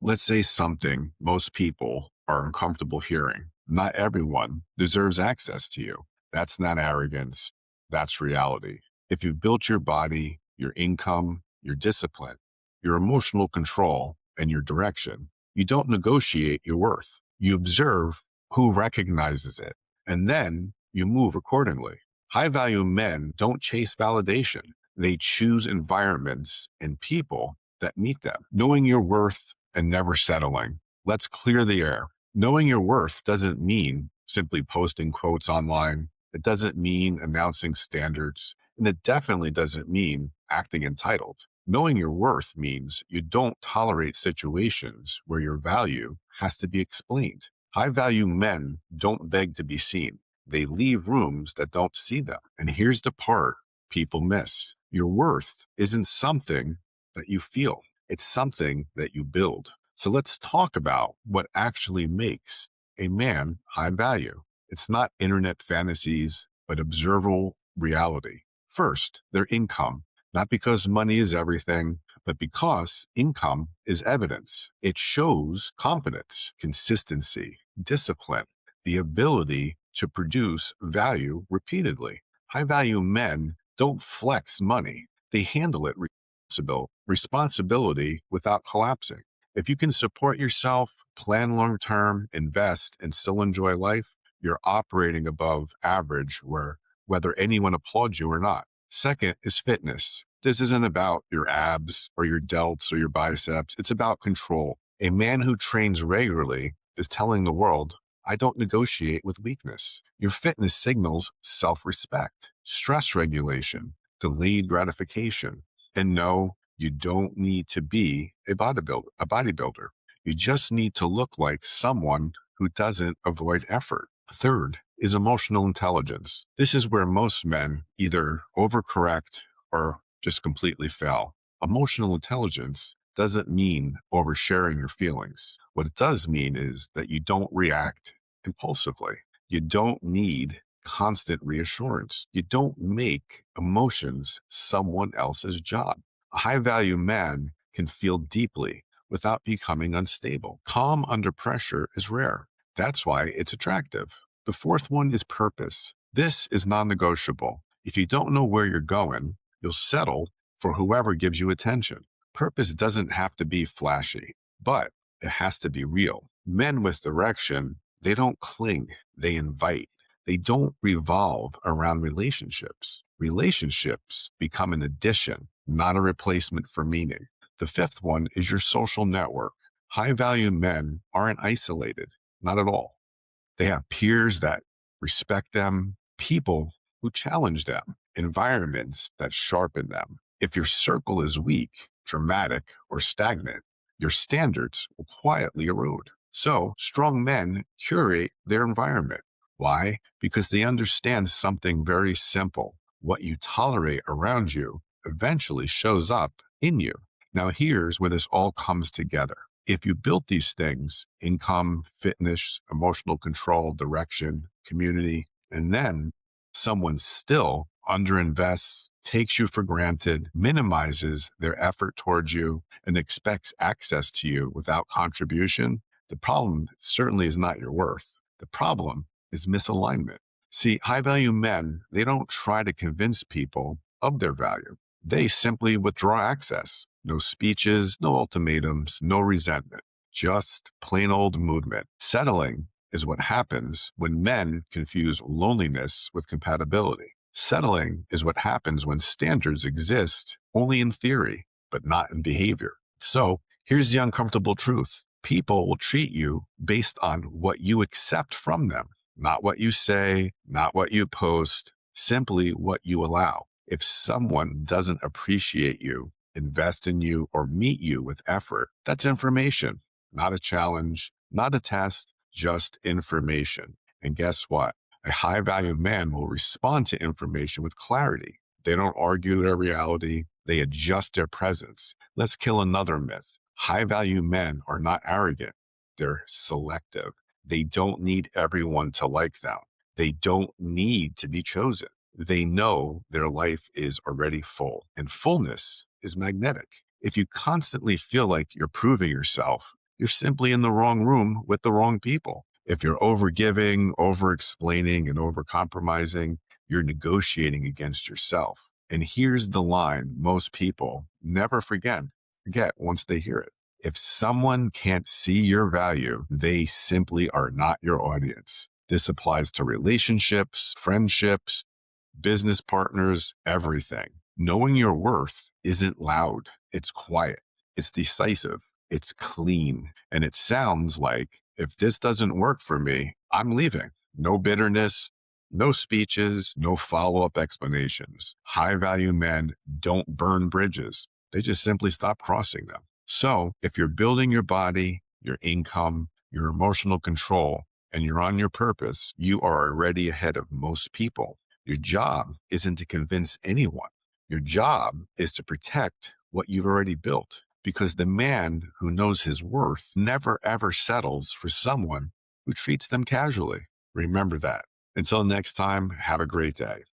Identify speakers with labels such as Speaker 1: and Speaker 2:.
Speaker 1: Let's say something most people are uncomfortable hearing. Not everyone deserves access to you. That's not arrogance. That's reality. If you've built your body, your income, your discipline, your emotional control, and your direction, you don't negotiate your worth. You observe who recognizes it, and then you move accordingly. High value men don't chase validation. They choose environments and people that meet them. Knowing your worth and never settling. Let's clear the air. Knowing your worth doesn't mean simply posting quotes online. It doesn't mean announcing standards. And it definitely doesn't mean acting entitled. Knowing your worth means you don't tolerate situations where your value has to be explained. High value men don't beg to be seen. They leave rooms that don't see them. And here's the part people miss. Your worth isn't something that you feel. It's something that you build. So let's talk about what actually makes a man high value. It's not internet fantasies, but observable reality. First, their income, not because money is everything, but because income is evidence. It shows competence, consistency, discipline, the ability to produce value repeatedly. High value men don't flex money. They handle it responsibility without collapsing. If you can support yourself, plan long term, invest, and still enjoy life, you're operating above average whether anyone applauds you or not. Second is fitness. This isn't about your abs or your delts or your biceps. It's about control. A man who trains regularly is telling the world, I don't negotiate with weakness. Your fitness signals self-respect, stress regulation, delayed gratification. And no, you don't need to be a bodybuilder. You just need to look like someone who doesn't avoid effort. Third is emotional intelligence. This is where most men either overcorrect or just completely fail. Emotional intelligence doesn't mean oversharing your feelings. What it does mean is that you don't react impulsively. You don't need constant reassurance. You don't make emotions someone else's job. A high value man can feel deeply without becoming unstable. Calm under pressure is rare. That's why it's attractive. The fourth one is purpose. This is non negotiable. If you don't know where you're going, you'll settle for whoever gives you attention. Purpose doesn't have to be flashy, but it has to be real. Men with direction, they don't cling, they invite. They don't revolve around relationships. Relationships become an addition, not a replacement for meaning. The fifth one is your social network. High value men aren't isolated, not at all. They have peers that respect them, people who challenge them, environments that sharpen them. If your circle is weak, dramatic, or stagnant, your standards will quietly erode. So, strong men curate their environment. Why? Because they understand something very simple. What you tolerate around you eventually shows up in you. Now, here's where this all comes together. If you built these things, income, fitness, emotional control, direction, community, and then someone still underinvests, takes you for granted, minimizes their effort towards you, and expects access to you without contribution, the problem certainly is not your worth. The problem is misalignment. See, high value men, they don't try to convince people of their value. They simply withdraw access. No speeches, no ultimatums, no resentment, just plain old movement. Settling is what happens when men confuse loneliness with compatibility. Settling is what happens when standards exist only in theory, but not in behavior. So here's the uncomfortable truth. People will treat you based on what you accept from them, not what you say, not what you post, simply what you allow. If someone doesn't appreciate you, invest in you, or meet you with effort, that's information, not a challenge, not a test, just information. And guess what? A high value man will respond to information with clarity. They don't argue their reality, they adjust their presence. Let's kill another myth. High value men are not arrogant, they're selective. They don't need everyone to like them. They don't need to be chosen. They know their life is already full, and fullness is magnetic. If you constantly feel like you're proving yourself, You're simply in the wrong room with the wrong people. If you're overgiving, over explaining, and over compromising, you're negotiating against yourself. And here's the line most people never forget once they hear it. If someone can't see your value, they simply are not your audience. This applies to relationships, friendships, business partners, everything. Knowing your worth isn't loud, it's quiet, it's decisive, it's clean. And it sounds like, if this doesn't work for me, I'm leaving. No bitterness, no speeches, no follow up explanations. High value men don't burn bridges, they just simply stop crossing them. So if you're building your body, your income, your emotional control, and you're on your purpose, you are already ahead of most people. Your job isn't to convince anyone. Your job is to protect what you've already built, because the man who knows his worth never ever settles for someone who treats them casually. Remember that. Until next time, have a great day.